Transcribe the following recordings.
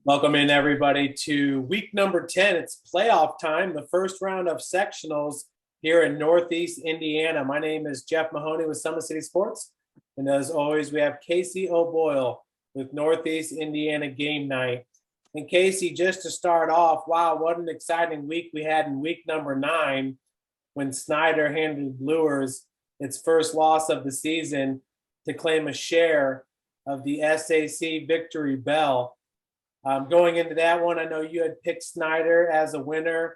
Welcome in, everybody, to week number 10. It's playoff time, the first round of sectionals here in Northeast Indiana. My name is Jeff Mahoney with Summit City Sports. And as always, we have Casey O'Boyle with Northeast Indiana Game Night. And Casey, just to start off, wow, what an exciting week we had in week number 9 when Snyder handed Luers its first loss of the season to claim a share of the SAC victory bell. Going into that one, I know you had picked Snyder as a winner.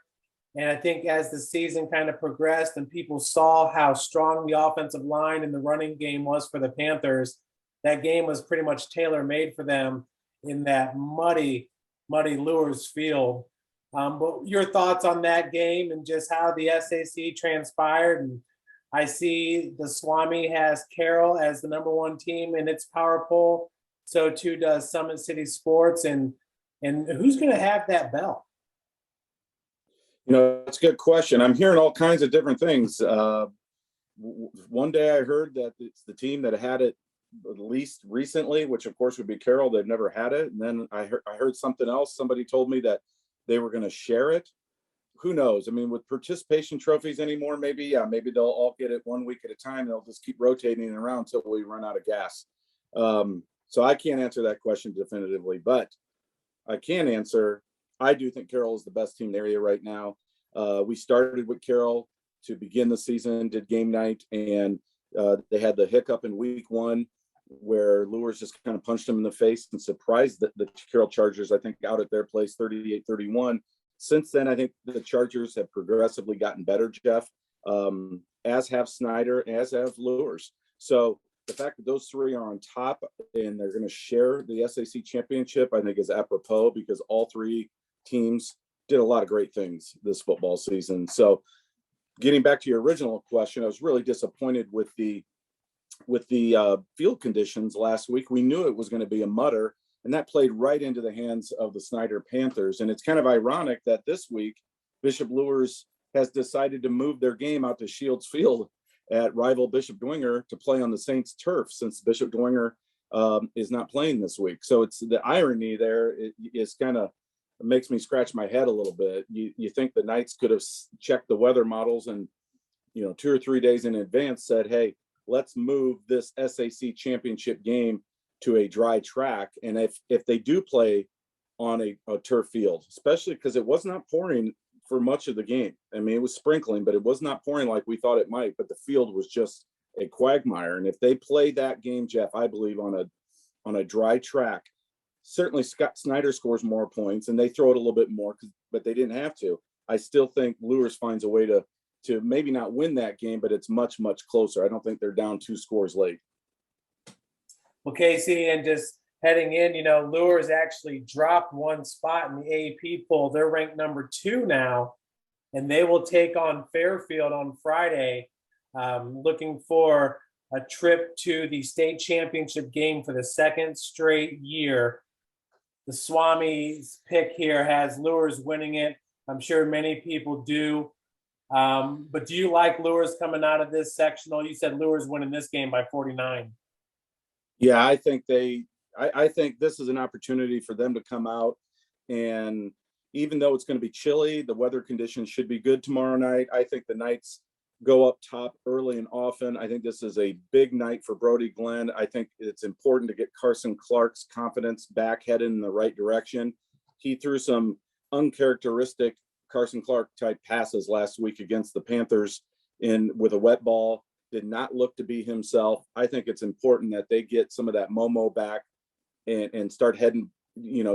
And I think as the season kind of progressed and people saw how strong the offensive line and the running game was for the Panthers, that game was pretty much tailor-made for them in that muddy Luers field. But your thoughts on that game and just how the SAC transpired? And I see the Swami has Carroll as the number 1 team in its power poll. So too does Summit City Sports. And who's going to have that bell? That's a good question. I'm hearing all kinds of different things. One day I heard that it's the team that had it at least recently, which of course would be Carroll. They've never had it. And then I heard something else. Somebody told me that they were going to share it. Who knows? I mean, with participation trophies anymore, maybe they'll all get it 1 week at a time. They'll just keep rotating it around until we run out of gas. So I can't answer that question definitively, but I can answer. I do think Carroll is the best team in the area right now. We started with Carroll to begin the season, did game night, and they had the hiccup in week 1 where Luers just kind of punched them in the face and surprised the Carroll Chargers, I think, out at their place 38-31. Since then, I think the Chargers have progressively gotten better, Jeff, as have Snyder, as have Luers. So the fact that those 3 are on top and they're going to share the SAC championship, I think is apropos because all 3 teams did a lot of great things this football season. So getting back to your original question, I was really disappointed with the field conditions last week. We knew it was going to be a mutter, and that played right into the hands of the Snyder Panthers. And it's kind of ironic that this week Bishop Luers has decided to move their game out to Shields Field at rival Bishop Dwenger to play on the Saints turf, since Bishop Dwenger is not playing this week. So it's the irony there is kind of makes me scratch my head a little bit. You think the Knights could have checked the weather models and 2 or 3 days in advance said, hey, let's move this SAC championship game to a dry track. And if they do play on a turf field, especially because it was not pouring for much of the game. I mean, it was sprinkling, but it was not pouring like we thought it might, but the field was just a quagmire. And if they play that game, Jeff, I believe on a dry track, certainly Scott Snyder scores more points and they throw it a little bit more, but they didn't have to. I still think Luers finds a way to maybe not win that game, but it's much, much closer. I don't think they're down 2 scores late. Well, Casey, and just heading in, Luers actually dropped 1 spot in the AP poll. They're ranked number 2 now, and they will take on Fairfield on Friday, looking for a trip to the state championship game for the 2nd straight year. The Swami's pick here has Luers winning it. I'm sure many people do. But do you like Luers coming out of this sectional? You said Luers winning this game by 49. Yeah, I think I think this is an opportunity for them to come out, and even though it's going to be chilly, the weather conditions should be good tomorrow night. I think the Knights go up top early and often. I think this is a big night for Brody Glenn. I think it's important to get Carson Clark's confidence back, headed in the right direction. He threw some uncharacteristic Carson Clark type passes last week against the Panthers with a wet ball. Did not look to be himself. I think it's important that they get some of that Momo back and start heading,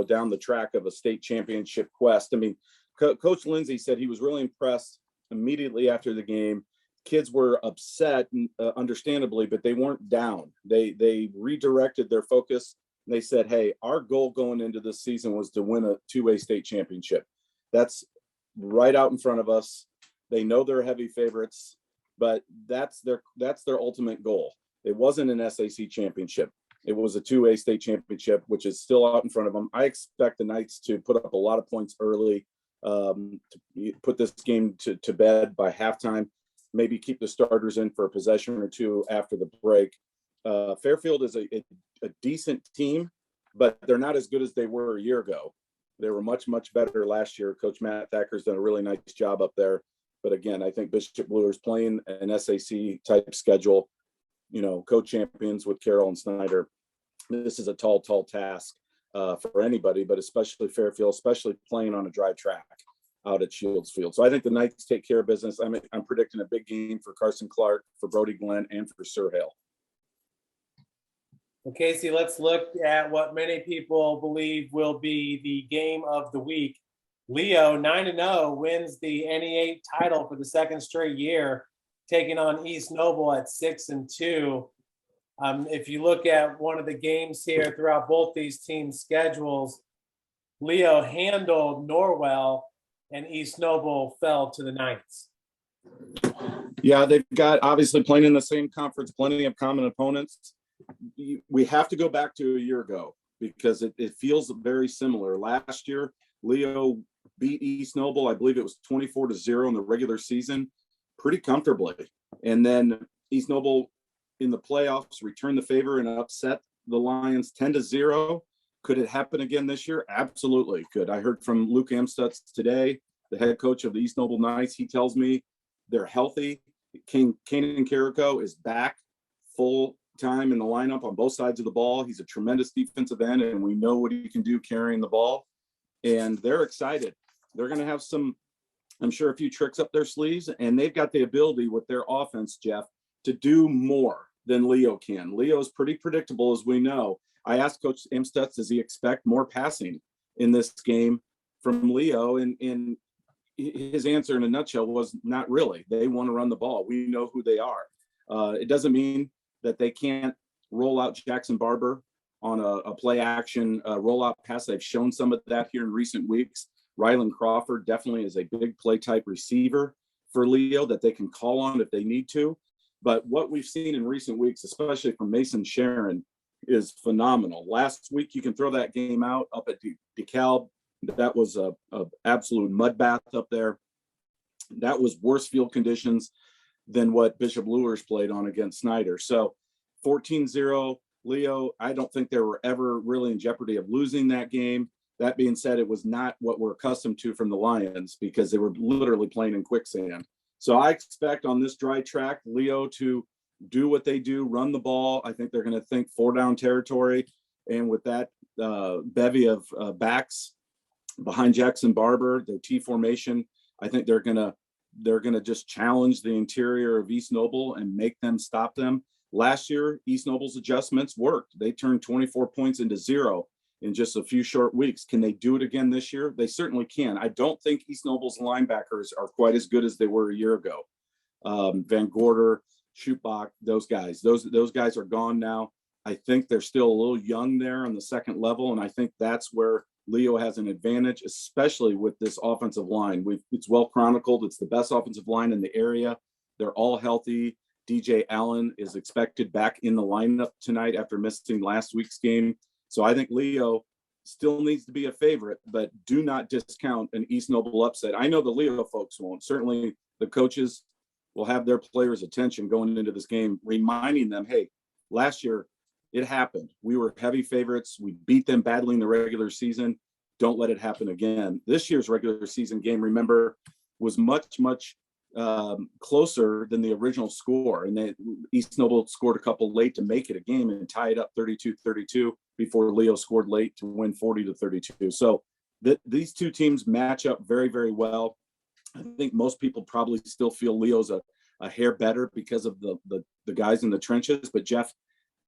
down the track of a state championship quest. I mean, Coach Lindsay said he was really impressed immediately after the game. Kids were upset, understandably, but they weren't down. They redirected their focus. And they said, hey, our goal going into this season was to win a 2A state championship. That's right out in front of us. They know they're heavy favorites, but that's their ultimate goal. It wasn't an SAC championship. It was a 2A state championship, which is still out in front of them. I expect the Knights to put up a lot of points early, to put this game to bed by halftime, maybe keep the starters in for a possession or 2 after the break. Fairfield is a decent team, but they're not as good as they were a year ago. They were much, much better last year. Coach Matt Thacker's done a really nice job up there. But again, I think Bishop Luers playing an SAC type schedule, co-champions with Carroll and Snyder. This is a tall task for anybody, but especially Fairfield, especially playing on a dry track out at Shields Field. So I think the Knights take care of business. I'm predicting a big game for Carson Clark, for Brody Glenn, and for Sir Hale. Well, Casey, let's look at what many people believe will be the game of the week. Leo, 9-0, wins the NE8 title for the second straight year, taking on East Noble at 6-2. If you look at one of the games here throughout both these teams' schedules, Leo handled Norwell and East Noble fell to the Knights. Yeah, they've got, obviously playing in the same conference, plenty of common opponents. We have to go back to a year ago because it feels very similar. Last year, Leo beat East Noble, I believe it was 24-0 in the regular season, pretty comfortably. And then East Noble in the playoffs returned the favor and upset the Lions 10-0. Could it happen again this year? Absolutely could. I heard from Luke Amstutz today, the head coach of the East Noble Knights. He tells me they're healthy. Kanan Carrico is back full time in the lineup on both sides of the ball. He's a tremendous defensive end, and we know what he can do carrying the ball. And they're excited. They're going to have some, I'm sure, a few tricks up their sleeves, and they've got the ability with their offense, Jeff, to do more than Leo can. Leo is pretty predictable, as we know. I asked Coach Amstutz, does he expect more passing in this game from Leo? And his answer in a nutshell was not really. They want to run the ball. We know who they are. It doesn't mean that they can't roll out Jackson Barber on a play action rollout pass. They've shown some of that here in recent weeks. Rylan Crawford definitely is a big play type receiver for Leo that they can call on if they need to. But what we've seen in recent weeks, especially from Mason Sharon, is phenomenal. Last week, you can throw that game out up at DeKalb. That was a absolute mud bath up there. That was worse field conditions than what Bishop Luers played on against Snyder. So 14-0, Leo, I don't think they were ever really in jeopardy of losing that game. That being said, it was not what we're accustomed to from the Lions because they were literally playing in quicksand. So I expect on this dry track, Leo to do what they do, run the ball. I think they're going to think 4-down territory. And with that bevy of backs behind Jackson Barber, their T formation, I think they're going to just challenge the interior of East Noble and make them stop them. Last year, East Noble's adjustments worked. They turned 24 points into 0 in just a few short weeks. Can they do it again this year? They certainly can. I don't think East Noble's linebackers are quite as good as they were a year ago. Van Gorder, Schutbach, those guys are gone now. I think they're still a little young there on the second level, and I think that's where Leo has an advantage, especially with this offensive line. It's well chronicled. It's the best offensive line in the area. They're all healthy. DJ Allen is expected back in the lineup tonight after missing last week's game. So I think Leo still needs to be a favorite, but do not discount an East Noble upset. I know the Leo folks won't. Certainly the coaches will have their players' attention going into this game, reminding them, hey, last year it happened. We were heavy favorites. We beat them badly in the regular season. Don't let it happen again. This year's regular season game, remember, was much, much closer than the original score. And East Noble scored a couple late to make it a game and tie it up 32-32 before Leo scored late to win 40-32. So these two teams match up very, very well. I think most people probably still feel Leo's a hair better because of the guys in the trenches. But Jeff,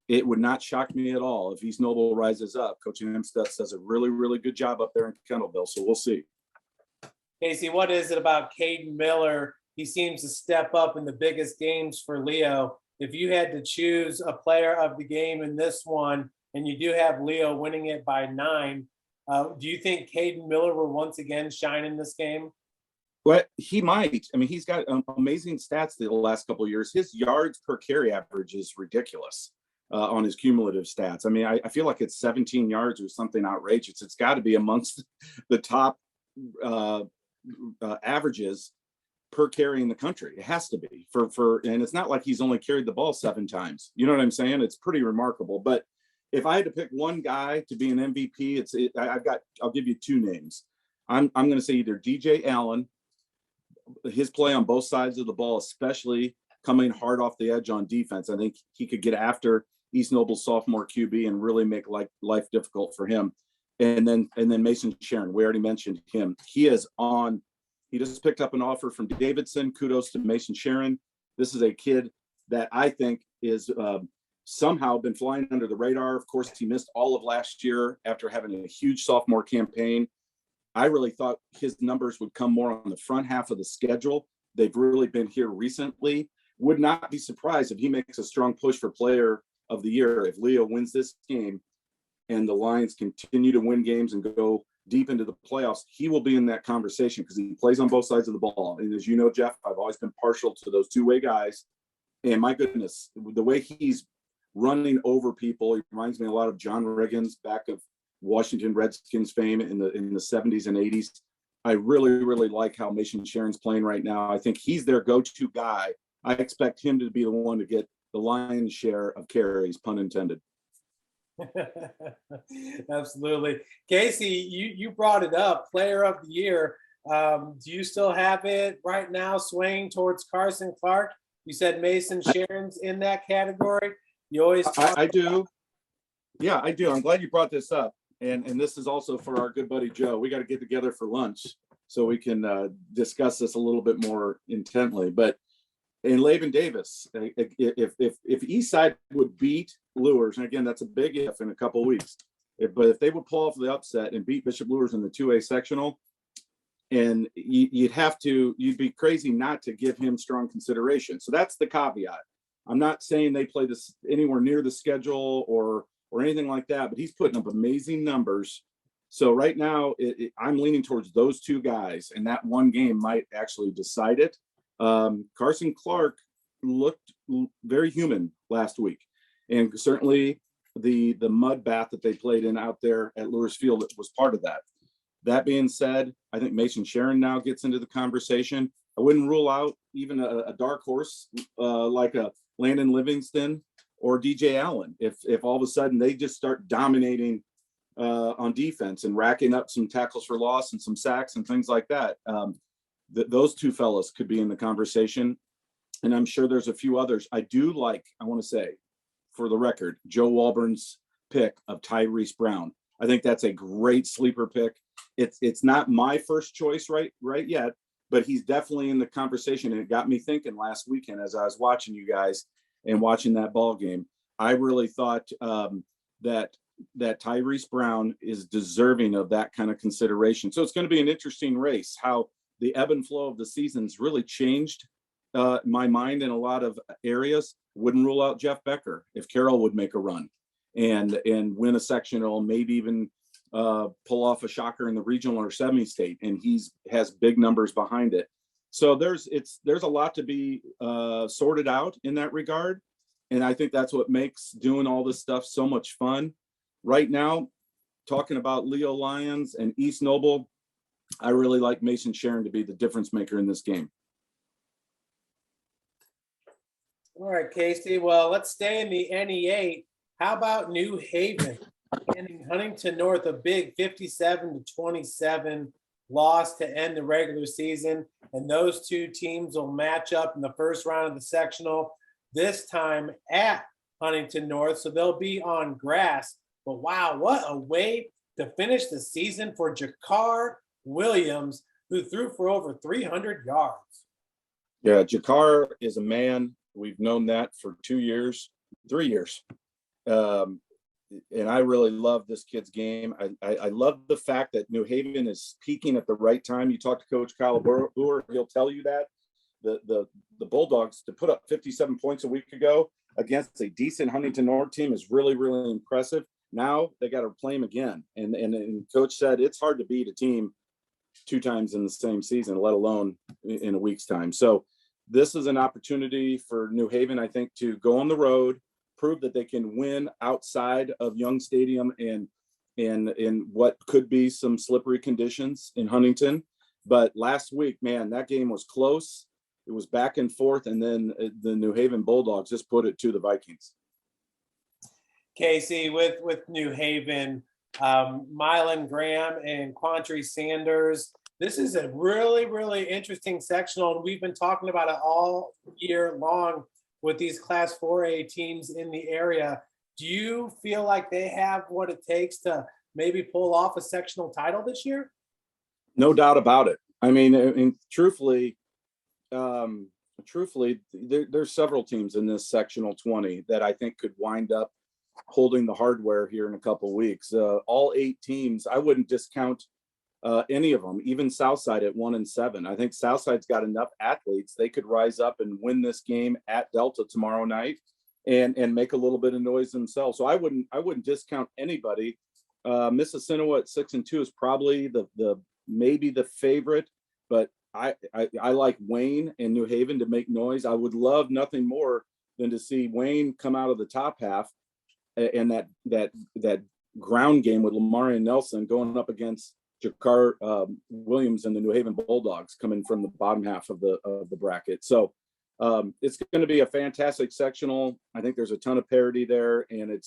it would not shock me at all if East Noble rises up. Coach Amstutz does a really, really good job up there in Kendallville. So we'll see. Casey, what is it about Caden Miller? He seems to step up in the biggest games for Leo. If you had to choose a player of the game in this one, and you do have Leo winning it by 9, do you think Caden Miller will once again shine in this game? Well, he might. I mean, he's got amazing stats the last couple of years. His yards per carry average is ridiculous on his cumulative stats. I mean, I feel like it's 17 yards or something outrageous. It's got to be amongst the top averages per carry in the country. It has to be and it's not like he's only carried the ball 7 times. You know what I'm saying? It's pretty remarkable. But if I had to pick one guy to be an MVP, I'll give you two names. I'm going to say either DJ Allen, his play on both sides of the ball, especially coming hard off the edge on defense. I think he could get after East Noble's sophomore QB and really make life difficult for him. And then Mason Sharon, we already mentioned him. He just picked up an offer from Davidson. Kudos to Mason Sharon. This is a kid that I think is somehow been flying under the radar. Of course, he missed all of last year after having a huge sophomore campaign. I really thought his numbers would come more on the front half of the schedule. They've really been here recently. Would not be surprised if he makes a strong push for player of the year. If Leo wins this game and the Lions continue to win games and go deep into the playoffs, he will be in that conversation because he plays on both sides of the ball. And as you know, Jeff, I've always been partial to those two-way guys. And my goodness, the way he's running over people, he reminds me a lot of John Riggins back of Washington Redskins fame in the 70s and 80s. I really, really like how Mason Sharon's playing right now. I think he's their go-to guy. I expect him to be the one to get the lion's share of carries, pun intended. Absolutely. Casey, you brought it up, player of the year. Do you still have it right now swaying towards Carson Clark? You said Mason Sharon's in that category. You always I do. Yeah, I do. I'm glad you brought this up. And this is also for our good buddy Joe. We got to get together for lunch so we can discuss this a little bit more intently. But in Laban Davis, if Eastside would beat Luers, and again, that's a big if in a couple of weeks, but if they would pull off the upset and beat Bishop Luers in the 2A sectional, and you'd be crazy not to give him strong consideration. So that's the caveat. I'm not saying they play this anywhere near the schedule or anything like that, but he's putting up amazing numbers. So right now, I'm leaning towards those two guys, and that one game might actually decide it. Carson Clark looked very human last week, and certainly the mud bath that they played in out there at Luers Field was part of that. That being said, I think Mason Sharon now gets into the conversation. I wouldn't rule out even a dark horse like a Landon Livingston or DJ Allen if all of a sudden they just start dominating on defense and racking up some tackles for loss and some sacks and things like that. Those two fellas could be in the conversation, and I'm sure there's a few others. I want to say, for the record, Joe Walburn's pick of Tyrese Brown. I think that's a great sleeper pick. It's not my first choice right yet, but he's definitely in the conversation, and it got me thinking last weekend as I was watching you guys and watching that ball game. I really thought that Tyrese Brown is deserving of that kind of consideration. So it's going to be an interesting race. How the ebb and flow of the season's really changed my mind in a lot of areas. Wouldn't rule out Jeff Becker if Carroll would make a run and win a sectional, maybe even pull off a shocker in the regional or semi-state, and has big numbers behind it. So there's a lot to be sorted out in that regard, and I think that's what makes doing all this stuff so much fun. Right now, talking about Leo Lions and East Noble, I really like Mason Sharon to be the difference maker in this game. All right, Casey. Well, let's stay in the NE8. How about New Haven handing Huntington North a big 57-27 loss to end the regular season? And those two teams will match up in the first round of the sectional, this time at Huntington North. So they'll be on grass. But wow, what a way to finish the season for Jakar Williams, who threw for over 300 yards. Yeah, Jakar is a man. We've known that for 3 years. And I really love this kid's game. I love the fact that New Haven is peaking at the right time. You talk to Coach Kyle Brewer, he'll tell you that. The Bulldogs to put up 57 points a week ago against a decent Huntington North team is really, really impressive. Now they got to play him again. And Coach said it's hard to beat a team 2 times in the same season, let alone in a week's time. So this is an opportunity for New Haven, I think, to go on the road, prove that they can win outside of Young Stadium and in what could be some slippery conditions in Huntington. But last week, man, that game was close. It was back and forth, and then the New Haven Bulldogs just put it to the Vikings. Casey, with New Haven, Mylan Graham and Quantry Sanders. This is a really, really interesting sectional, and we've been talking about it all year long with these Class 4A teams in the area. Do you feel like they have what it takes to maybe pull off a sectional title this year? No doubt about it. I mean, truthfully, there's several teams in this sectional 20 that I think could wind up holding the hardware here in a couple of weeks. All 8 teams, I wouldn't discount any of them, even Southside at 1-7. I think Southside's got enough athletes they could rise up and win this game at Delta tomorrow night and make a little bit of noise themselves. So I wouldn't discount anybody. Mississinawa at 6-2 is probably the maybe the favorite, but I like Wayne and New Haven to make noise. I would love nothing more than to see Wayne come out of the top half and that ground game with Lamar and Nelson going up against Jakar Williams and the New Haven Bulldogs coming from the bottom half of the bracket. So it's going to be a fantastic sectional. I think there's a ton of parity there, and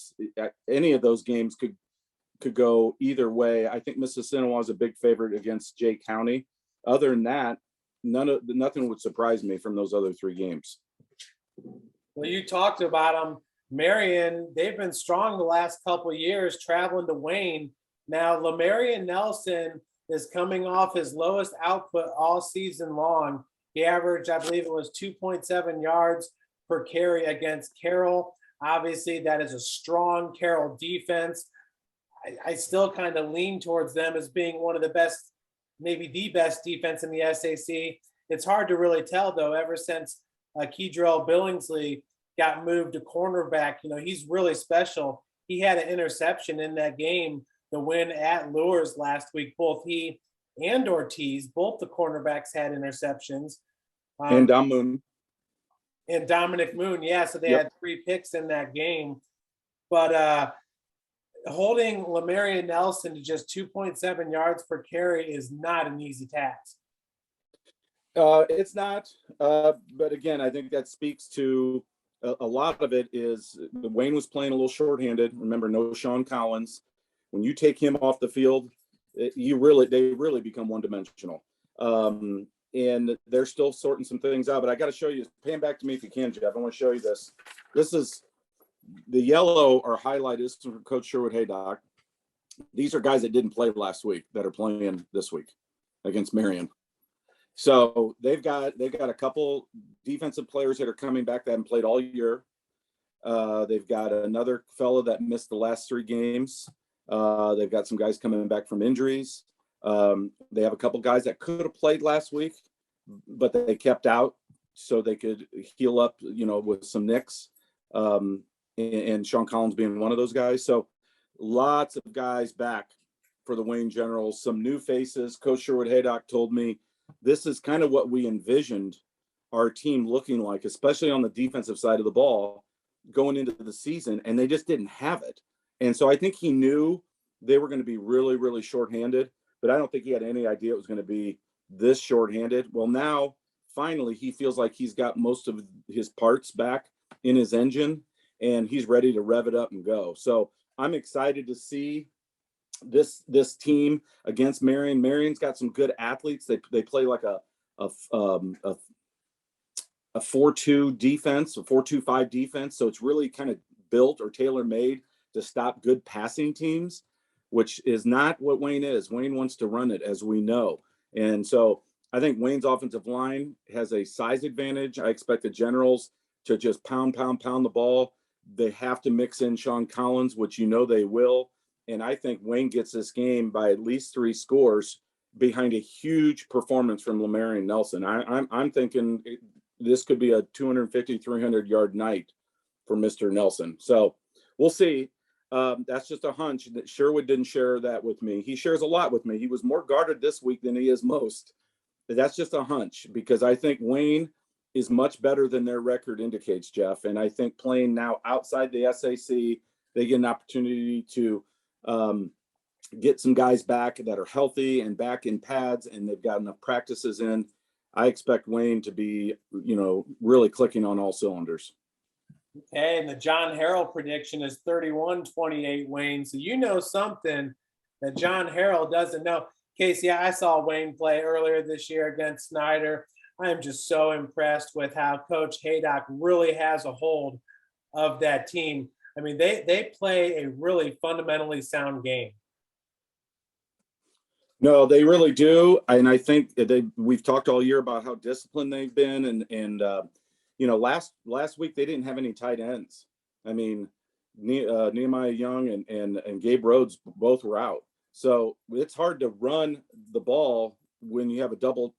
any of those games could go either way. I think Mississinawa is a big favorite against Jay County. Other than that, nothing would surprise me from those other 3 games. Well, you talked about them. Marion, they've been strong the last couple of years traveling to Wayne. Now, Lamarion Nelson is coming off his lowest output all season long. He averaged, I believe it was 2.7 yards per carry against Carroll. Obviously, that is a strong Carroll defense. I still kind of lean towards them as being one of the best, maybe the best defense in the SAC. It's hard to really tell, though, ever since Kedrell Billingsley got moved to cornerback. He's really special. He had an interception in that game, the win at Luers last week. Both he and Ortiz, both the cornerbacks had interceptions. And Moon. And Dominic Moon, yeah. So they had 3 picks in that game. But holding Lamarion Nelson to just 2.7 yards per carry is not an easy task. It's not. But again, I think that speaks to a lot of it is Wayne was playing a little shorthanded. Remember, no Sean Collins. When you take him off the field, they really become one-dimensional. And they're still sorting some things out. But I got to show you. Pan back to me if you can, Jeff. I want to show you this. This is the yellow or highlight is from Coach Sherwood Haydock. These are guys that didn't play last week that are playing this week against Marion. So they've got a couple defensive players that are coming back that haven't played all year. They've got another fellow that missed the last 3 games. They've got some guys coming back from injuries. They have a couple guys that could have played last week, but they kept out so they could heal up, with some nicks. And Sean Collins being one of those guys. So lots of guys back for the Wayne Generals, some new faces. Coach Sherwood Haydock told me this is kind of what we envisioned our team looking like, especially on the defensive side of the ball going into the season, and they just didn't have it. And so I think he knew they were going to be really, really shorthanded, but I don't think he had any idea it was going to be this shorthanded. Well, now finally he feels like he's got most of his parts back in his engine, and he's ready to rev it up and go. So I'm excited to see this team against Marion. Marion's got some good athletes. They play like a 4-2 defense, a 4-2-5 defense. So it's really kind of built or tailor-made to stop good passing teams, which is not what Wayne is. Wayne wants to run it, as we know. And so I think Wayne's offensive line has a size advantage. I expect the Generals to just pound the ball. They have to mix in Sean Collins, which they will. And I think Wayne gets this game by at least 3 scores behind a huge performance from Lamarion Nelson. I'm thinking this could be a 250, 300-yard night for Mr. Nelson. So we'll see. That's just a hunch. That Sherwood didn't share that with me. He shares a lot with me. He was more guarded this week than he is most. But that's just a hunch because I think Wayne is much better than their record indicates, Jeff. And I think playing now outside the SAC, they get an opportunity to get some guys back that are healthy and back in pads, and they've got enough practices in. I expect Wayne to be, really clicking on all cylinders. Okay, and the John Harrell prediction is 31-28 Wayne. So you know something that John Harrell doesn't know. Casey, I saw Wayne play earlier this year against Snyder. I am just so impressed with how Coach Haydock really has a hold of that team. I mean, they play a really fundamentally sound game. No, they really do, and I think we've talked all year about how disciplined they've been, and last week they didn't have any tight ends. I mean, Nehemiah Young and Gabe Rhodes both were out, so it's hard to run the ball when you have a double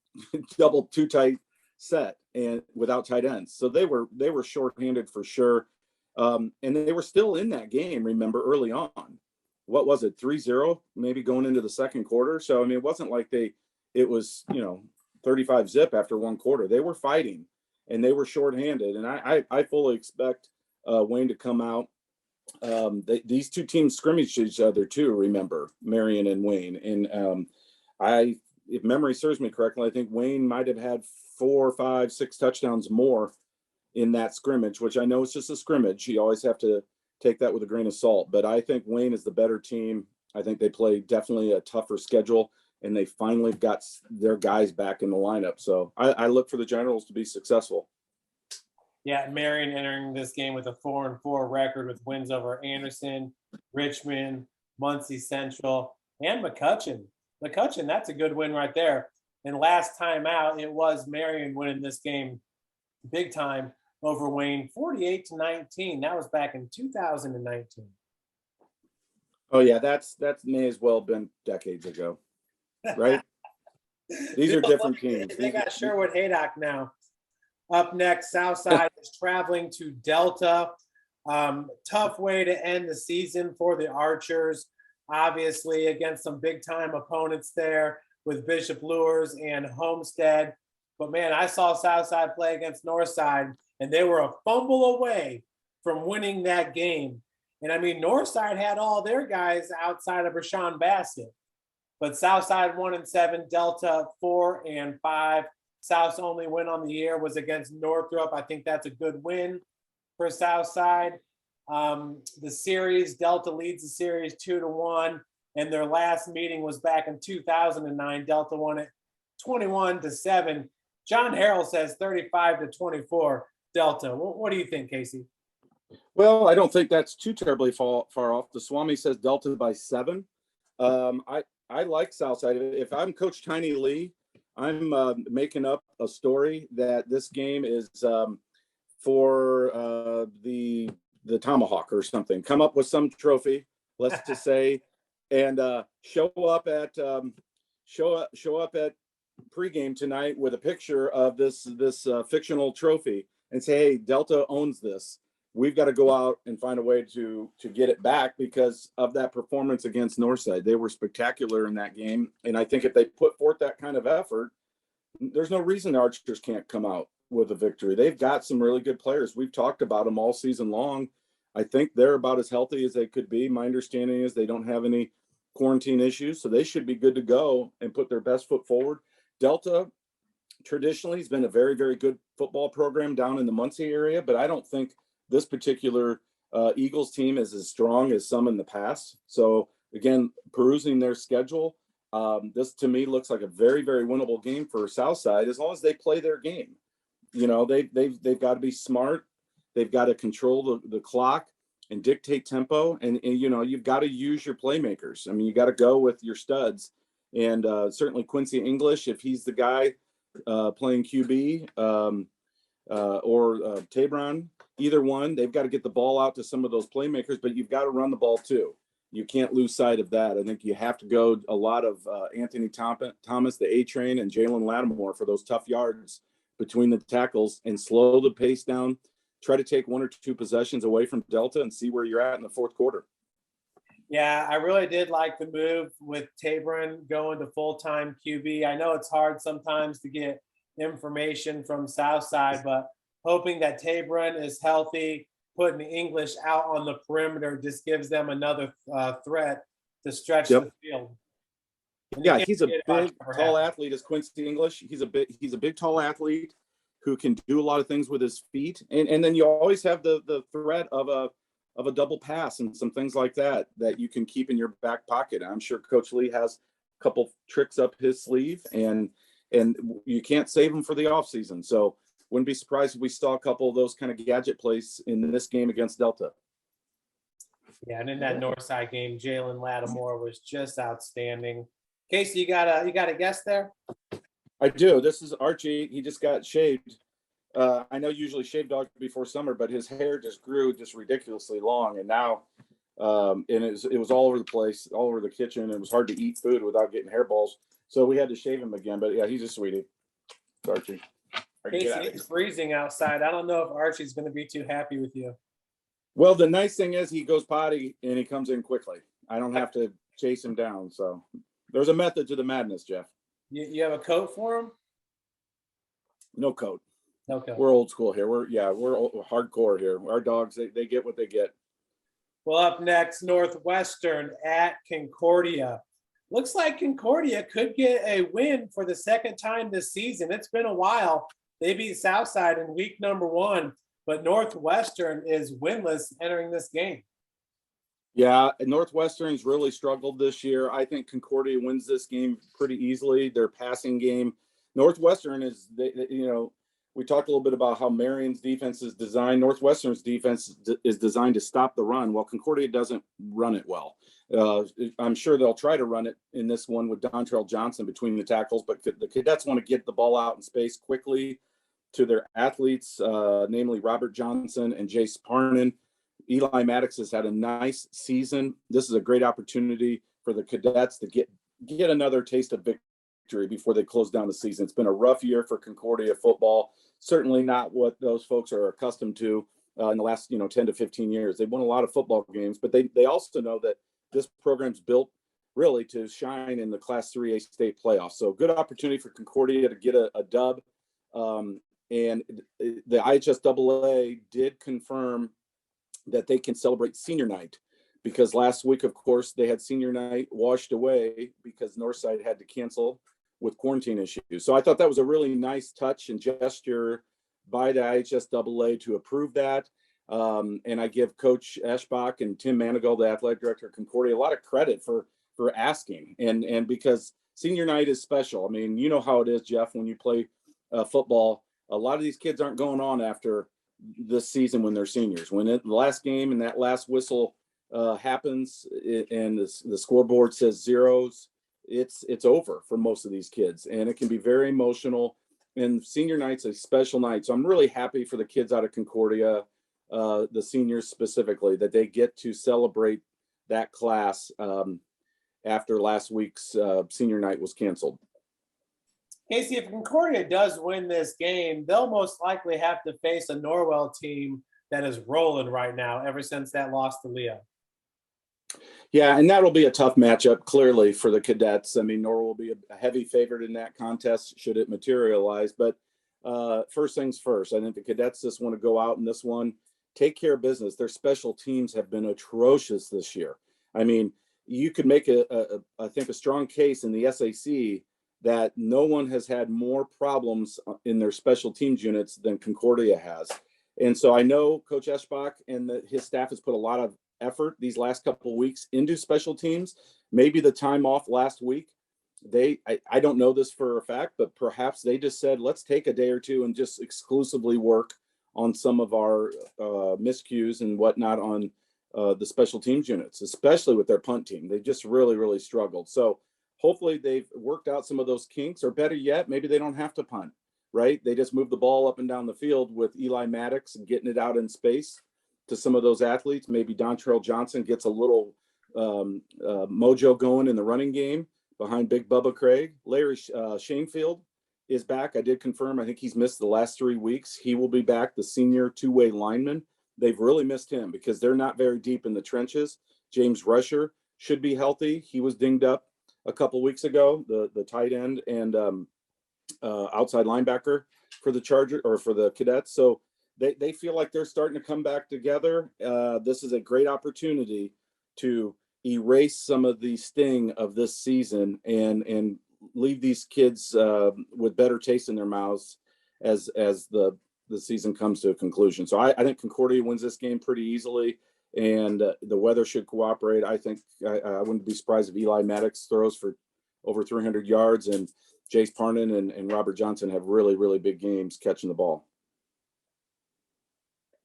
two tight set and without tight ends. So they were shorthanded for sure, and they were still in that game. Remember, early on. What was it, 3-0, maybe going into the second quarter? So, I mean, it wasn't like it was, 35 zip after one quarter. They were fighting, and they were shorthanded. And I fully expect Wayne to come out. These two teams scrimmaged each other too, remember, Marion and Wayne. And if memory serves me correctly, I think Wayne might have had 4, 5, 6 touchdowns more in that scrimmage, which I know it's just a scrimmage. You always have to take that with a grain of salt, but I think Wayne is the better team. I think they play definitely a tougher schedule, and they finally got their guys back in the lineup. So I look for the Generals to be successful. Yeah, Marion entering this game with a 4-4 record with wins over Anderson, Richmond, Muncie Central, and McCutcheon. McCutcheon, that's a good win right there. And last time out, it was Marion winning this game big time over Wayne, 48-19. That was back in 2019. Oh yeah, that's may as well have been decades ago, right? These are different teams. They got Sherwood Haydock now. Up next, Southside is traveling to Delta. Tough way to end the season for the Archers, obviously against some big time opponents there with Bishop Luers and Homestead. But man, I saw Southside play against Northside, and they were a fumble away from winning that game. And I mean, Northside had all their guys outside of Rashawn Bassett, but Southside 1-7, Delta 4-5. South's only win on the year was against Northrop. I think that's a good win for Southside. The series, Delta leads the series 2-1, and their last meeting was back in 2009. Delta won it 21-7. John Harrell says 35-24 Delta. What do you think, Casey? Well, I don't think that's too terribly far off. The Swami says Delta by 7. I like Southside. If I'm Coach Tiny Lee, I'm making up a story that this game is for the Tomahawk or something. Come up with some trophy, let's just say, and show up at pregame tonight with a picture of this fictional trophy and say, hey, Delta owns this. We've got to go out and find a way to get it back because of that performance against Northside. They were spectacular in that game. And I think if they put forth that kind of effort, there's no reason the Archers can't come out with a victory. They've got some really good players. We've talked about them all season long. I think they're about as healthy as they could be. My understanding is they don't have any quarantine issues, so they should be good to go and put their best foot forward. Delta traditionally has been a very, very good football program down in the Muncie area, but I don't think this particular Eagles team is as strong as some in the past. So again, perusing their schedule, this to me looks like a very, very winnable game for Southside as long as they play their game. You know, they've got to be smart. They've got to control the clock and dictate tempo. And you know, you've got to use your playmakers. I mean, you got to go with your studs. And certainly Quincy English, if he's the guy playing QB or Tabron, either one, they've got to get the ball out to some of those playmakers, but you've got to run the ball too. You can't lose sight of that. I think you have to go a lot of Anthony Thomas, the A-Train, and Jalen Lattimore for those tough yards between the tackles and slow the pace down. Try to take 1 or 2 possessions away from Delta and see where you're at in the fourth quarter. Yeah, I really did like the move with Tabron going to full-time QB. I know it's hard sometimes to get information from Southside, but hoping that Tabron is healthy, putting English out on the perimeter just gives them another threat to stretch the field. Yeah, he's a big, tall athlete as Quincy English. He's a big, tall athlete. who can do a lot of things with his feet. And then you always have the threat of a double pass and some things like that you can keep in your back pocket. I'm sure Coach Lee has a couple tricks up his sleeve, and you can't save them for the offseason. So wouldn't be surprised if we saw a couple of those kind of gadget plays in this game against Delta. Yeah, and in that Northside game, Jalen Lattimore was just outstanding. Casey, you got a guess there? I do. This is Archie. He just got shaved. I know usually shave dogs before summer, but his hair just grew just ridiculously long, and now and it was all over the place, all over the kitchen. It was hard to eat food without getting hairballs, so we had to shave him again. But yeah, he's a sweetie. It's Archie. Casey, it's freezing outside. I don't know if Archie's going to be too happy with you. Well, the nice thing is he goes potty and he comes in quickly. I don't have to chase him down. So there's a method to the madness, Jeff. You have a coat for him? No coat. No coat. We're old school here. We're hardcore here. Our dogs, they get what they get. Well, up next, Northwestern at Concordia. Looks like Concordia could get a win for the second time this season. It's been a while. They beat Southside in week number 1, but Northwestern is winless entering this game. Yeah, Northwestern's really struggled this year. I think Concordia wins this game pretty easily. Their passing game. Northwestern is, we talked a little bit about how Marion's defense is designed. Northwestern's defense is designed to stop the run, while Concordia doesn't run it well. I'm sure they'll try to run it in this one with Dontrell Johnson between the tackles, but the Cadets want to get the ball out in space quickly to their athletes, namely Robert Johnson and Jace Parnan. Eli Maddox has had a nice season. This is a great opportunity for the Cadets to get another taste of victory before they close down the season. It's been a rough year for Concordia football. Certainly not what those folks are accustomed to in the last 10 to 15 years. They've won a lot of football games, but they also know that this program's built really to shine in the Class 3A state playoffs. So good opportunity for Concordia to get a dub. And the IHSAA did confirm that they can celebrate senior night, because last week, of course, they had senior night washed away because Northside had to cancel with quarantine issues. So I thought that was a really nice touch and gesture by the IHSAA to approve that. And I give Coach Eschbach and Tim Manigault, the athletic director of Concordia, a lot of credit for asking. And because senior night is special. I mean, you know how it is, Jeff, when you play football, a lot of these kids aren't going on after this season when they're seniors. When the last game and that last whistle happens and the scoreboard says zeros, it's over for most of these kids, and it can be very emotional. And senior night's a special night, so I'm really happy for the kids out of Concordia, the seniors specifically, that they get to celebrate that class after last week's senior night was canceled. Casey, if Concordia does win this game, they'll most likely have to face a Norwell team that is rolling right now ever since that loss to Leo. Yeah, and that'll be a tough matchup, clearly, for the Cadets. I mean, Norwell will be a heavy favorite in that contest should it materialize. But first things first, I think the Cadets just want to go out in this one, take care of business. Their special teams have been atrocious this year. I mean, you could make I think a strong case in the SAC that no one has had more problems in their special teams units than Concordia has. And so I know Coach Eschbach and his staff has put a lot of effort these last couple of weeks into special teams. Maybe the time off last week, I don't know this for a fact, but perhaps they just said, let's take a day or two and just exclusively work on some of our miscues and whatnot on the special teams units, especially with their punt team. They just really, really struggled. So hopefully they've worked out some of those kinks, or better yet, maybe they don't have to punt, right? They just move the ball up and down the field with Eli Maddox and getting it out in space to some of those athletes. Maybe Dontrell Johnson gets a little mojo going in the running game behind Big Bubba Craig. Larry Shanefield is back. I did confirm. I think he's missed the last 3 weeks. He will be back, the senior two-way lineman. They've really missed him because they're not very deep in the trenches. James Rusher should be healthy. He was dinged up a couple weeks ago, the tight end and outside linebacker for the Cadets. So they feel like they're starting to come back together. This is a great opportunity to erase some of the sting of this season and leave these kids with better taste in their mouths as the season comes to a conclusion. So I think Concordia wins this game pretty easily, and the weather should cooperate. I think I wouldn't be surprised if Eli Maddox throws for over 300 yards, and Jace Parnan and Robert Johnson have really, really big games catching the ball.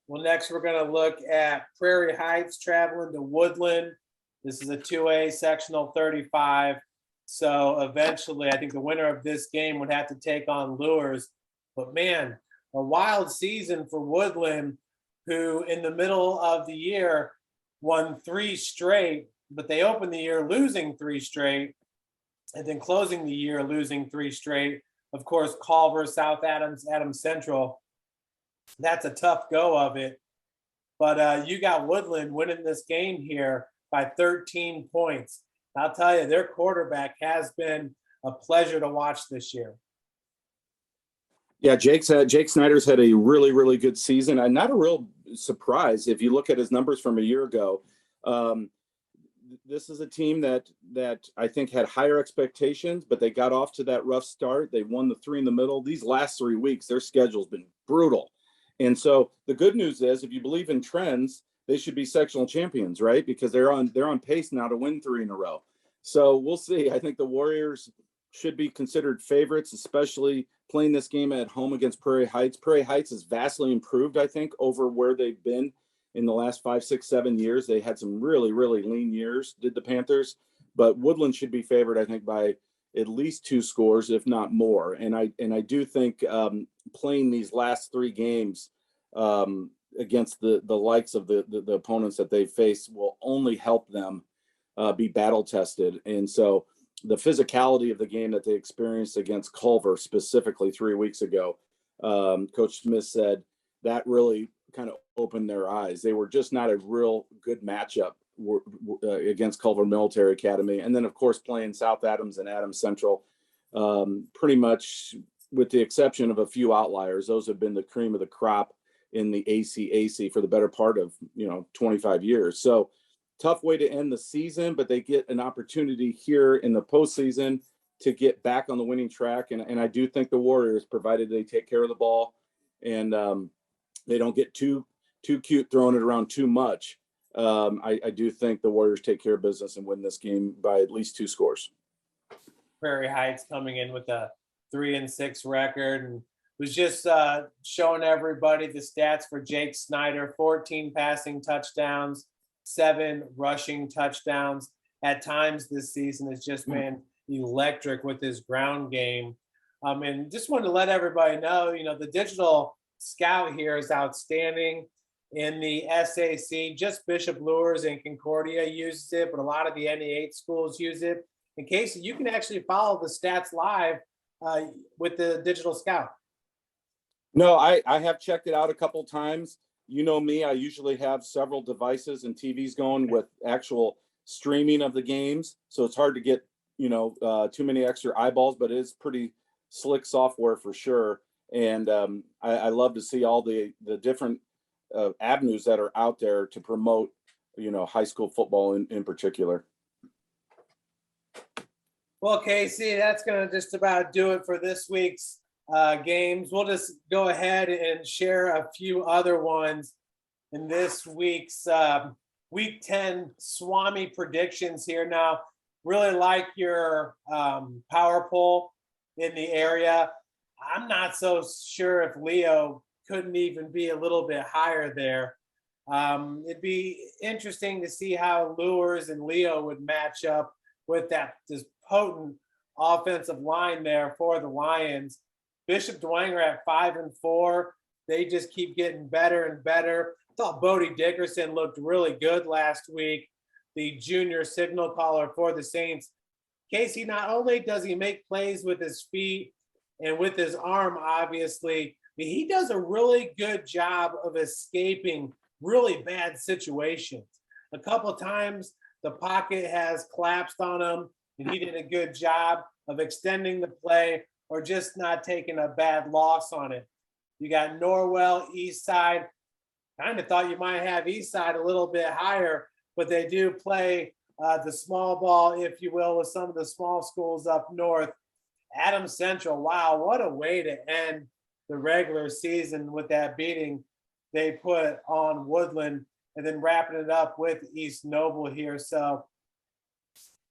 Well, next we're going to look at Prairie Heights traveling to Woodland. This is a 2A sectional 35. So eventually, I think the winner of this game would have to take on Luers. But man, a wild season for Woodland, who in the middle of the year won 3 straight, but they opened the year losing 3 straight, and then closing the year losing 3 straight. Of course, Culver, South Adams, Adams Central. That's a tough go of it. But you got Woodland winning this game here by 13 points. I'll tell you, their quarterback has been a pleasure to watch this year. Yeah, Jake Snyder's had a really, really good season. And not a real surprise if you look at his numbers from a year ago. This is a team that I think had higher expectations, but they got off to that rough start. They won the 3 in the middle. These last 3 weeks, their schedule's been brutal. And so the good news is, if you believe in trends, they should be sectional champions, right? Because they're on pace now to win 3 in a row. So we'll see. I think the Warriors should be considered favorites, especially playing this game at home against Prairie Heights. Prairie Heights is vastly improved, I think, over where they've been in the last 5, 6, 7 years. They had some really, really lean years, did the Panthers, but Woodland should be favored, I think, by at least 2 scores, if not more. And I do think playing these last 3 games against the likes of the opponents that they face will only help them be battle tested. And so the physicality of the game that they experienced against Culver specifically 3 weeks ago, Coach Smith said that really kind of opened their eyes. They were just not a real good matchup against Culver Military Academy. And then, of course, playing South Adams and Adams Central, pretty much with the exception of a few outliers, those have been the cream of the crop in the ACAC for the better part of 25 years. So tough way to end the season, but they get an opportunity here in the postseason to get back on the winning track. And I do think the Warriors, provided they take care of the ball and they don't get too cute throwing it around too much, I do think the Warriors take care of business and win this game by at least 2 scores. Prairie Heights coming in with a 3-6 record, and was just showing everybody the stats for Jake Snyder: 14 passing touchdowns, 7 rushing touchdowns. At times this season has just been electric with his ground game. And just wanted to let everybody know, the digital scout here is outstanding in the SAC. Just Bishop Luers and Concordia uses it, but a lot of the NE8 schools use it. In case you can actually follow the stats live with the digital scout. No, I have checked it out a couple times. You know me, I usually have several devices and TVs going with actual streaming of the games. So it's hard to get, too many extra eyeballs, but it is pretty slick software for sure. And I love to see all the different avenues that are out there to promote, high school football in particular. Well, Casey, that's going to just about do it for this week's games. We'll just go ahead and share a few other ones in this week's Week 10 Swami predictions here. Now, really like your power poll in the area. I'm not so sure if Leo couldn't even be a little bit higher there. It'd be interesting to see how Luers and Leo would match up with this potent offensive line there for the Lions. Bishop Dwenger at 5-4. They just keep getting better and better. I thought Bodie Dickerson looked really good last week, the junior signal caller for the Saints. Casey, not only does he make plays with his feet and with his arm, obviously, but he does a really good job of escaping really bad situations. A couple of times the pocket has collapsed on him, and he did a good job of extending the play or just not taking a bad loss on it. You got Norwell, Eastside. Kind of thought you might have Eastside a little bit higher, but they do play the small ball, if you will, with some of the small schools up north. Adams Central, wow, what a way to end the regular season with that beating they put on Woodland, and then wrapping it up with East Noble here. So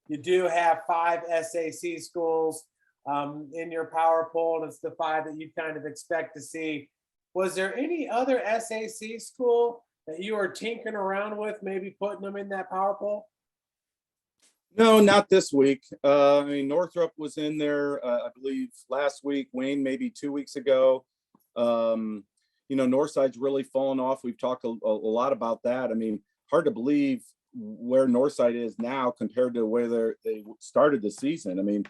you do have 5 SAC schools in your power poll, and it's the 5 that you kind of expect to see. Was there any other SAC school that you were tinkering around with, maybe putting them in that power poll? No, not this week. I mean, Northrop was in there, I believe, last week. Wayne, maybe 2 weeks ago. Northside's really fallen off. We've talked a lot about that. I mean, hard to believe where Northside is now compared to where they started the season. I mean,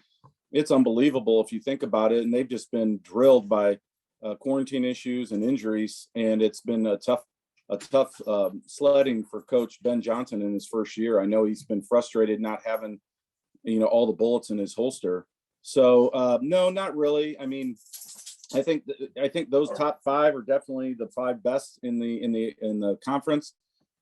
it's unbelievable if you think about it. And they've just been drilled by quarantine issues and injuries. And it's been a tough sledding for Coach Ben Johnson in his first year. I know he's been frustrated not having, all the bullets in his holster. So no, not really. I mean, I think those top 5 are definitely the 5 best in the conference.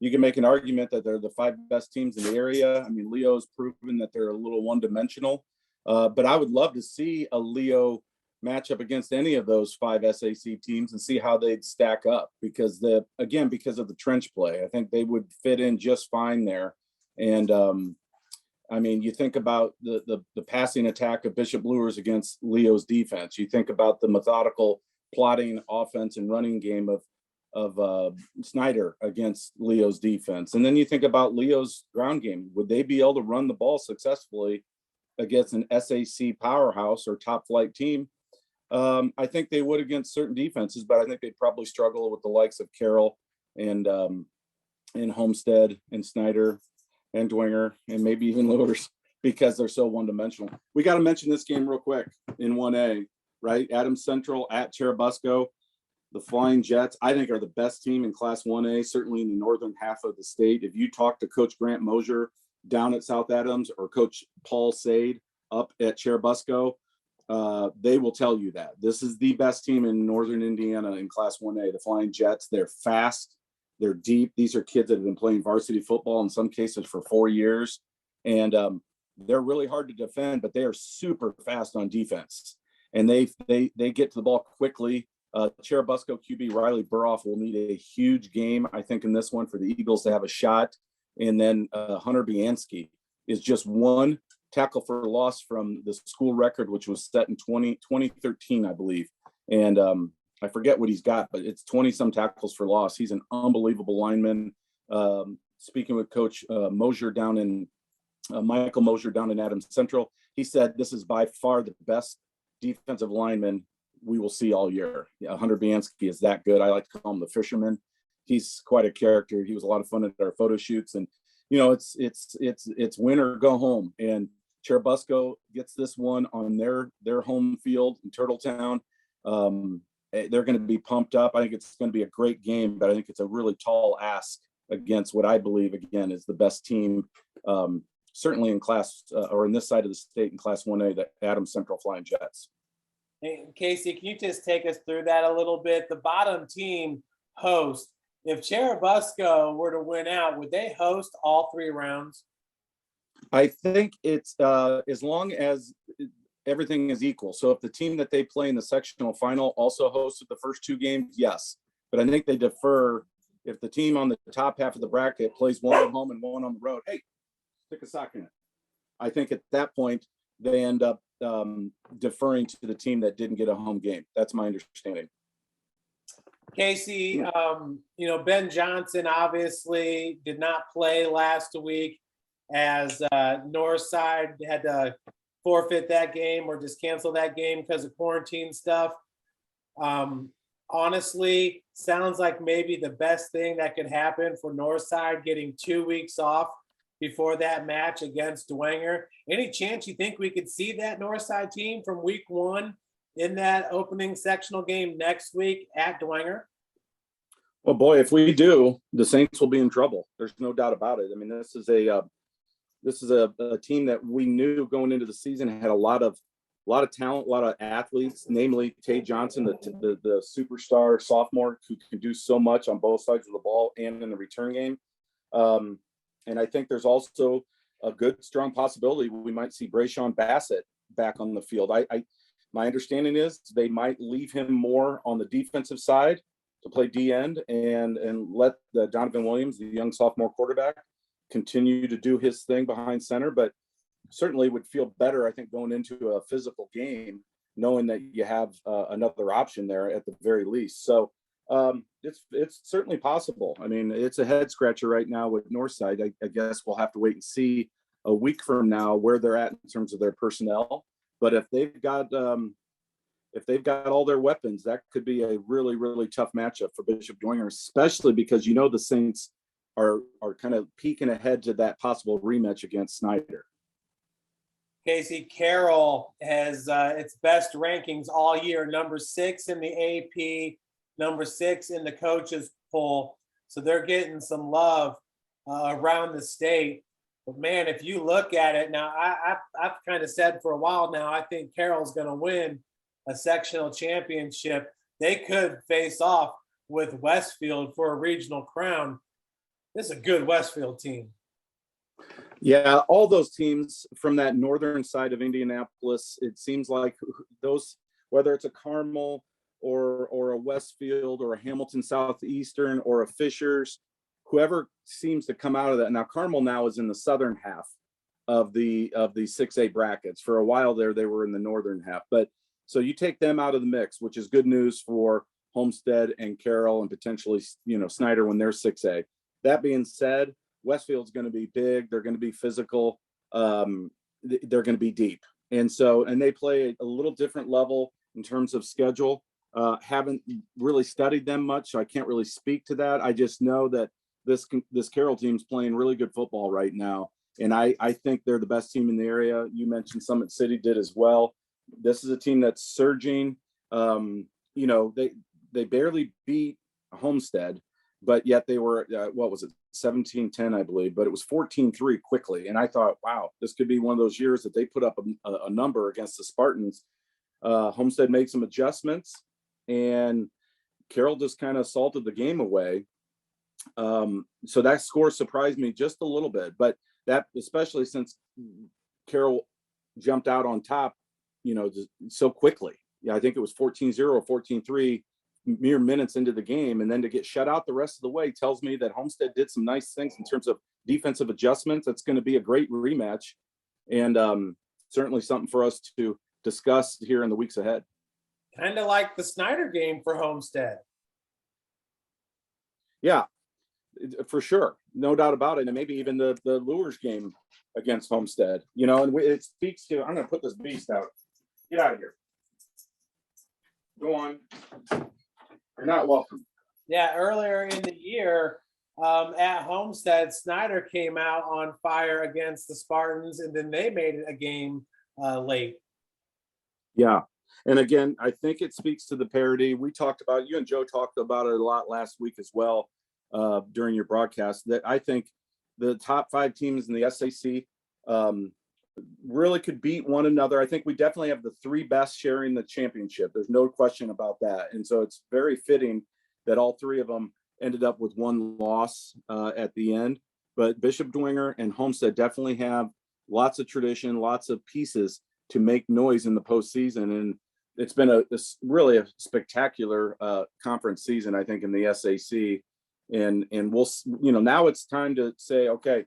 You can make an argument that they're the 5 best teams in the area. I mean, Leo's proven that they're a little one-dimensional, but I would love to see a Leo match up against any of those 5 SAC teams and see how they'd stack up, because of the trench play. I think they would fit in just fine there. And I mean, you think about the passing attack of Bishop Luers against Leo's defense. You think about the methodical plotting offense and running game of Snyder against Leo's defense. And then you think about Leo's ground game. Would they be able to run the ball successfully against an SAC powerhouse or top flight team? I think they would against certain defenses, but I think they'd probably struggle with the likes of Carroll and Homestead and Snyder and Dwenger and maybe even Luers, because they're so one-dimensional. We got to mention this game real quick in 1A, right? Adams Central at Cherubusco. The Flying Jets, I think, are the best team in Class 1A, certainly in the northern half of the state. If you talk to Coach Grant Mosier down at South Adams or Coach Paul Sade up at Cherubusco, they will tell you that. This is the best team in northern Indiana in Class 1A, the Flying Jets. They're fast. They're deep. These are kids that have been playing varsity football in some cases for 4 years. And they're really hard to defend, but they are super fast on defense. And they get to the ball quickly. Cherubusco QB Riley Burhoff will need a huge game, I think, in this one for the Eagles to have a shot. And then Hunter Bianski is just one tackle for loss from the school record, which was set in 2013, I believe. And I forget what he's got, but it's 20-some tackles for loss. He's an unbelievable lineman. Speaking with Coach Mosier down in Michael Mosier down in Adams Central, he said this is by far the best defensive lineman we will see all year. Yeah, Hunter Bianski is that good. I like to call him the fisherman. He's quite a character. He was a lot of fun at our photo shoots, and it's win or go home. And Cherubusco gets this one on their home field in Turtletown. They're going to be pumped up. I think it's going to be a great game, but I think it's a really tall ask against what I believe, again, is the best team, certainly in class or in this side of the state in Class 1A, the Adams Central Flying Jets. Hey, Casey, can you just take us through that a little bit? The bottom team host. If Cherubusco were to win out, would they host all 3 rounds? I think it's as long as everything is equal. So if the team that they play in the sectional final also hosted the first 2 games, yes. But I think they defer if the team on the top half of the bracket plays one at home and one on the road. Hey, stick a sock in it. I think at that point they end up deferring to the team that didn't get a home game. That's my understanding. Casey, Ben Johnson obviously did not play last week as Northside had to forfeit that game or just cancel that game because of quarantine stuff. Honestly, sounds like maybe the best thing that could happen for Northside, getting 2 weeks off before that match against Dwenger. Any chance you think we could see that Northside team from week 1 in that opening sectional game next week at Dwenger? Well, boy, if we do, the Saints will be in trouble. There's no doubt about it. I mean, this is a team that we knew going into the season had a lot of talent, a lot of athletes, namely Tay Johnson, the superstar sophomore who can do so much on both sides of the ball and in the return game. And I think there's also a good, strong possibility we might see Brayshawn Bassett back on the field. My understanding is they might leave him more on the defensive side to play D end and let the Donovan Williams, the young sophomore quarterback, continue to do his thing behind center. But certainly would feel better, I think, going into a physical game, knowing that you have another option there at the very least. So it's certainly possible. I mean, it's a head scratcher right now with Northside. I guess we'll have to wait and see a week from now where they're at in terms of their personnel. But if they've got all their weapons, that could be a really, really tough matchup for Bishop Dwenger, especially because the Saints are kind of peeking ahead to that possible rematch against Snyder. Casey, Carroll has its best rankings all year, number 6 in the AP, number 6 in the coaches poll. So they're getting some love around the state. But man, if you look at it now, I've kind of said for a while now, I think Carroll's going to win a sectional championship. They could face off with Westfield for a regional crown. This is a good Westfield team. Yeah, all those teams from that northern side of Indianapolis, it seems like those, whether it's a Carmel or a Westfield or a Hamilton Southeastern or a Fishers, whoever seems to come out of that. Now, Carmel now is in the southern half of the 6A brackets. For a while there, they were in the northern half. But so you take them out of the mix, which is good news for Homestead and Carroll and potentially, Snyder when they're 6A. That being said, Westfield's going to be big. They're going to be physical. They're going to be deep. And they play a little different level in terms of schedule. Haven't really studied them much, so I can't really speak to that. I just know that this Carroll team's playing really good football right now. And I think they're the best team in the area. You mentioned Summit City did as well. This is a team that's surging. They barely beat Homestead, but yet they were, 17-10, I believe, but it was 14-3 quickly. And I thought, wow, this could be one of those years that they put up a number against the Spartans. Homestead made some adjustments and Carroll just kind of salted the game away. So that score surprised me just a little bit, but that, especially since Carroll jumped out on top, so quickly. Yeah, I think it was 14-0 or 14-3 mere minutes into the game, and then to get shut out the rest of the way tells me that Homestead did some nice things in terms of defensive adjustments. That's going to be a great rematch, and certainly something for us to discuss here in the weeks ahead. Kind of like the Snyder game for Homestead. Yeah, for sure, no doubt about it, and maybe even the Luers game against Homestead. And it speaks to. I'm going to put this beast out. Get out of here. Go on. You're not welcome. Yeah, earlier in the year at Homestead, Snyder came out on fire against the Spartans, and then they made it a game late. Yeah. And again, I think it speaks to the parity. You and Joe talked about it a lot last week as well during your broadcast, that I think the top 5 teams in the SAC really could beat one another. I think we definitely have the 3 best sharing the championship. There's no question about that. And so it's very fitting that all 3 of them ended up with 1 loss at the end. But Bishop Dwenger and Homestead definitely have lots of tradition, lots of pieces to make noise in the postseason. And it's been really a spectacular conference season, I think, in the SAC. And we'll, now it's time to say, okay,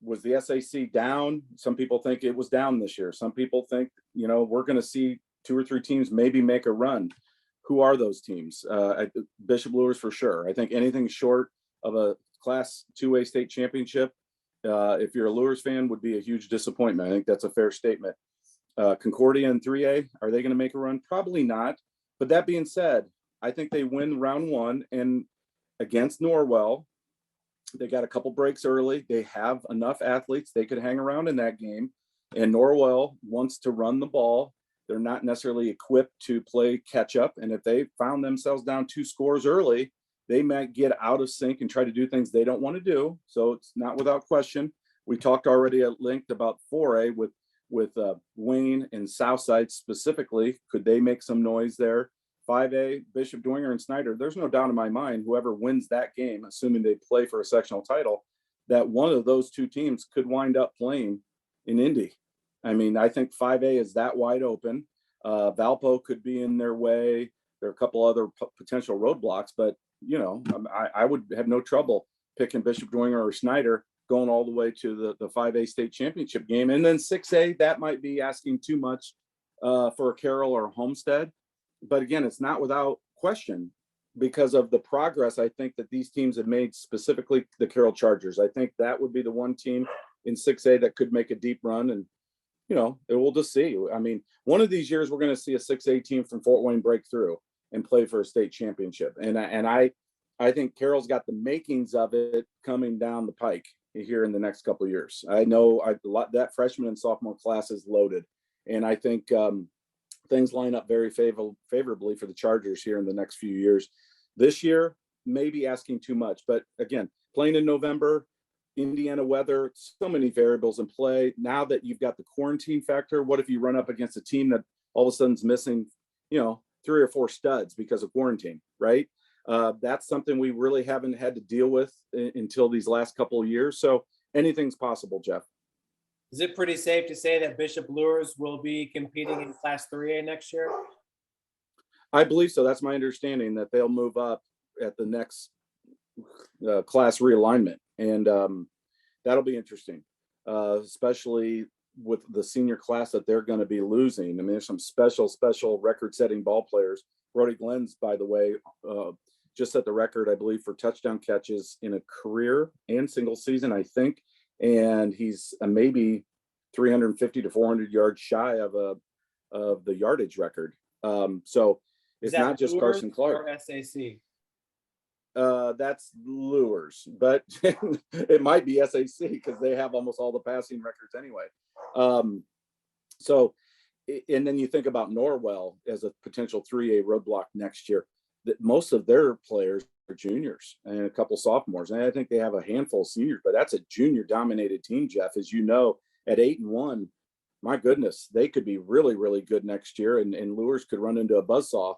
was the SAC down? Some people think it was down this year. Some people think, we're going to see 2 or 3 teams maybe make a run. Who are those teams? Bishop Luers for sure. I think anything short of a Class 2A state championship, if you're a Luers fan, would be a huge disappointment. I think that's a fair statement. Concordia in 3A, are they going to make a run? Probably not. But that being said, I think they win round 1 and against Norwell. They got a couple breaks early. They have enough athletes. They could hang around in that game. And Norwell wants to run the ball. They're not necessarily equipped to play catch up. And if they found themselves down 2 scores early, they might get out of sync and try to do things they don't want to do. So it's not without question. We talked already at length about 4A with Wayne and Southside specifically. Could they make some noise there? 5A, Bishop Dwenger and Snyder, there's no doubt in my mind, whoever wins that game, assuming they play for a sectional title, that one of those 2 teams could wind up playing in Indy. I mean, I think 5A is that wide open. Valpo could be in their way. There are a couple other potential roadblocks, but I would have no trouble picking Bishop Dwenger or Snyder going all the way to the 5A state championship game. And then 6A, that might be asking too much for a Carroll or Homestead. But again, it's not without question because of the progress I think that these teams have made, specifically the Carroll Chargers. I think that would be the one team in 6A that could make a deep run. And, we'll just see. I mean, one of these years, we're going to see a 6A team from Fort Wayne break through and play for a state championship. And I think Carroll's got the makings of it coming down the pike here in the next couple of years. I know that freshman and sophomore class is loaded, and I think things line up very favorably for the Chargers here in the next few years. This year, maybe asking too much, but again, playing in November, Indiana weather, so many variables in play. Now that you've got the quarantine factor, what if you run up against a team that all of a sudden's missing, 3 or 4 studs because of quarantine, right? That's something we really haven't had to deal with until these last couple of years. So anything's possible, Jeff. Is it pretty safe to say that Bishop Luers will be competing in Class 3A next year? I believe so. That's my understanding, that they'll move up at the next class realignment. And that'll be interesting, especially with the senior class that they're going to be losing. I mean, there's some special record-setting ball players. Brody Glenn's, by the way, just set the record, I believe, for touchdown catches in a career and single season, I think. And he's maybe 350 to 400 yards shy of the yardage record. So it's not just Carson Clark. Or SAC? That's Luers, but it might be SAC because they have almost all the passing records anyway. So, and then you think about Norwell as a potential 3A roadblock next year. That most of their players are juniors and a couple sophomores, and I think they have a handful of seniors. But that's a junior-dominated team, Jeff, as you know. At 8-1, my goodness, they could be really, really good next year, and Luers could run into a buzzsaw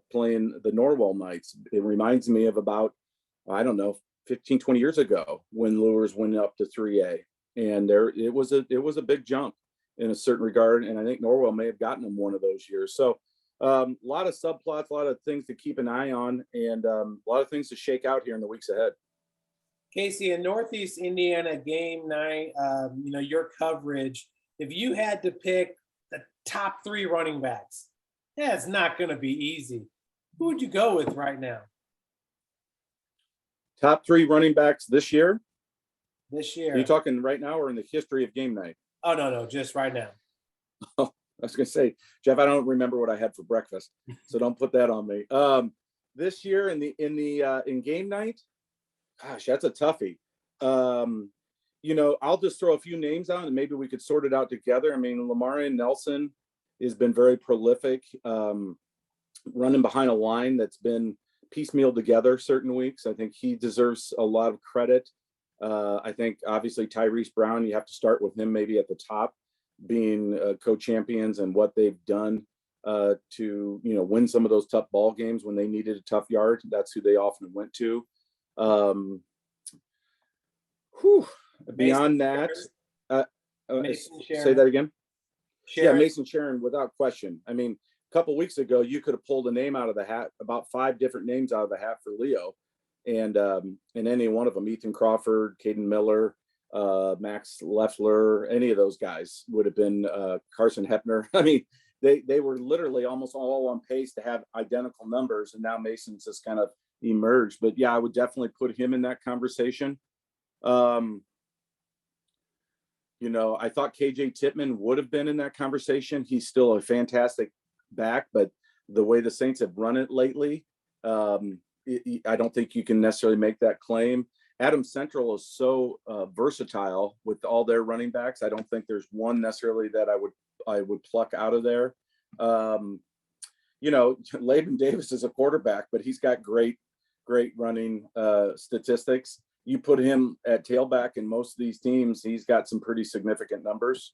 playing the Norwell Knights. It reminds me of about, 15, 20 years ago when Luers went up to 3A, and it was a big jump in a certain regard, and I think Norwell may have gotten them one of those years. So a lot of subplots, a lot of things to keep an eye on, and a lot of things to shake out here in the weeks ahead. Casey, in Northeast Indiana game night, your coverage, if you had to pick the top 3 running backs, it's not going to be easy. Who would you go with right now? Top 3 running backs this year? This year. Are you talking right now or in the history of game night? Oh, no, just right now. Oh, I was going to say, Jeff, I don't remember what I had for breakfast, so don't put that on me. This year in game night, gosh, that's a toughie. I'll just throw a few names out and maybe we could sort it out together. I mean, Marion Nelson has been very prolific, running behind a line that's been piecemealed together certain weeks. I think he deserves a lot of credit. I think obviously Tyrese Brown, you have to start with him maybe at the top, being co-champions and what they've done to win some of those tough ball games when they needed a tough yard. That's who they often went to. Beyond that, say that again. Sharon. Yeah, Mason Sharon, without question. I mean, a couple of weeks ago, you could have pulled a name out of the hat, about 5 different names out of the hat for Leo, and any one of them, Ethan Crawford, Caden Miller, Max Leffler, any of those guys would have been Carson Hepner. I mean, they were literally almost all on pace to have identical numbers, and now Mason's just kind of emerged. But yeah, I would definitely put him in that conversation. I thought KJ Tittman would have been in that conversation. He's still a fantastic back, but the way the Saints have run it lately, I don't think you can necessarily make that claim. Adams Central is so versatile with all their running backs. I don't think there's one necessarily that I would pluck out of there. Laban Davis is a quarterback, but he's got great running statistics. You put him at tailback in most of these teams, he's got some pretty significant numbers.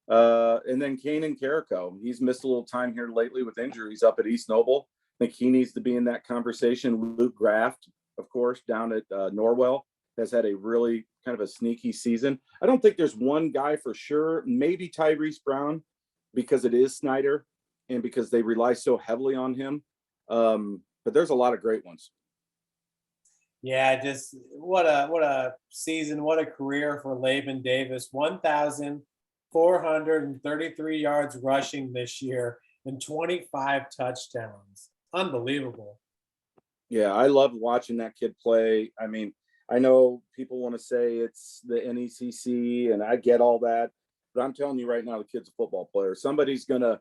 And then Kanan Carrico, he's missed a little time here lately with injuries up at East Noble. I think he needs to be in that conversation. Luke Graft, of course, down at Norwell, has had a really kind of a sneaky season. I don't think there's one guy for sure. Maybe Tyrese Brown, because it is Snyder. and because they rely so heavily on him. But there's a lot of great ones. Yeah, just what a season, what a career for Laban Davis. 1,433 yards rushing this year and 25 touchdowns. Unbelievable. Yeah, I love watching that kid play. I mean, I know people want to say it's the NECC, and I get all that, but I'm telling you right now, the kid's a football player. Somebody's gonna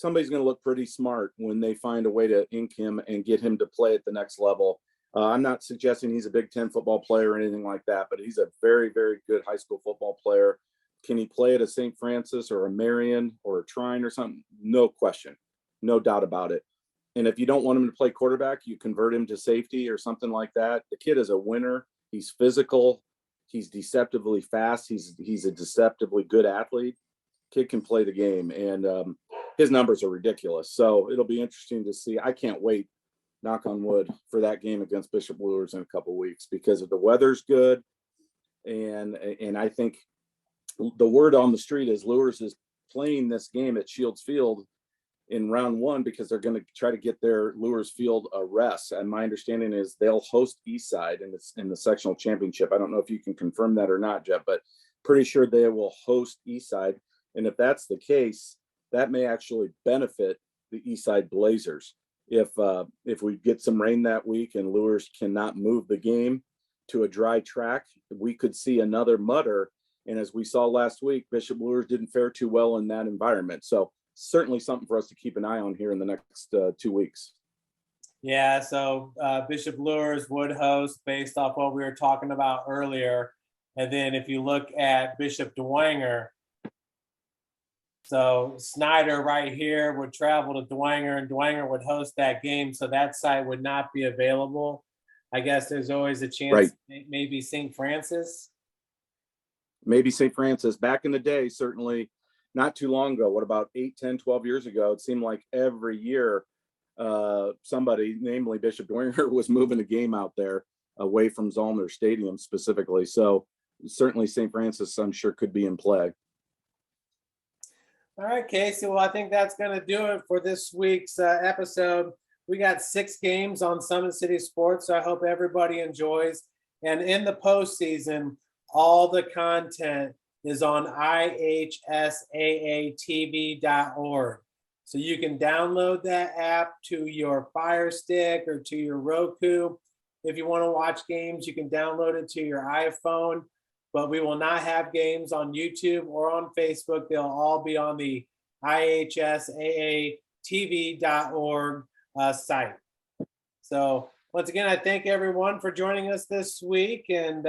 look pretty smart when they find a way to ink him and get him to play at the next level. I'm not suggesting he's a Big Ten football player or anything like that, but he's a very, very good high school football player. Can he play at a St. Francis or a Marion or a Trine or something? No question, no doubt about it. And if you don't want him to play quarterback, you convert him to safety or something like that. The kid is a winner. He's physical. He's deceptively fast. He's a deceptively good athlete. Kid can play the game, and his numbers are ridiculous. So it'll be interesting to see. I can't wait, knock on wood, for that game against Bishop Luers in a couple of weeks, because if the weather's good, and I think the word on the street is Luers is playing this game at Shields Field in round one because they're going to try to get their Luers Field a rest. And my understanding is they'll host Eastside in the sectional championship. I don't know if you can confirm that or not, Jeff, but pretty sure they will host Eastside. And if that's the case, that may actually benefit the Eastside Blazers. If we get some rain that week and Luers cannot move the game to a dry track, we could see another mutter. And as we saw last week, Bishop Luers didn't fare too well in that environment. So certainly something for us to keep an eye on here in the next 2 weeks. Yeah, so Bishop Luers would host based off what we were talking about earlier. And then if you look at Bishop Dwenger, so Snyder right here would travel to Dwenger, and Dwenger would host that game. So that site would not be available. I guess there's always a chance, Right. Maybe St. Francis. Maybe St. Francis. Back in the day, certainly not too long ago, what about 8, 10, 12 years ago, it seemed like every year somebody, namely Bishop Dwenger, was moving a game out there away from Zollner Stadium specifically. So certainly St. Francis, I'm sure, could be in play. All right, Casey. Well, I think that's going to do it for this week's episode. We got 6 games on Summit City Sports, so I hope everybody enjoys. And in the postseason, all the content is on ihsaatv.org. So you can download that app to your Fire Stick or to your Roku. If you want to watch games, you can download it to your iPhone. But we will not have games on YouTube or on Facebook. They'll all be on the ihsaatv.org site. So once again, I thank everyone for joining us this week, and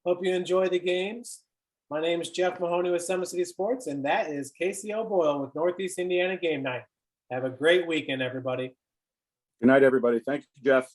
hope you enjoy the games. My name is Jeff Mahoney with Summit City Sports, and that is Casey O'Boyle with Northeast Indiana Game Night. Have a great weekend, everybody. Good night, everybody. Thank you, Jeff.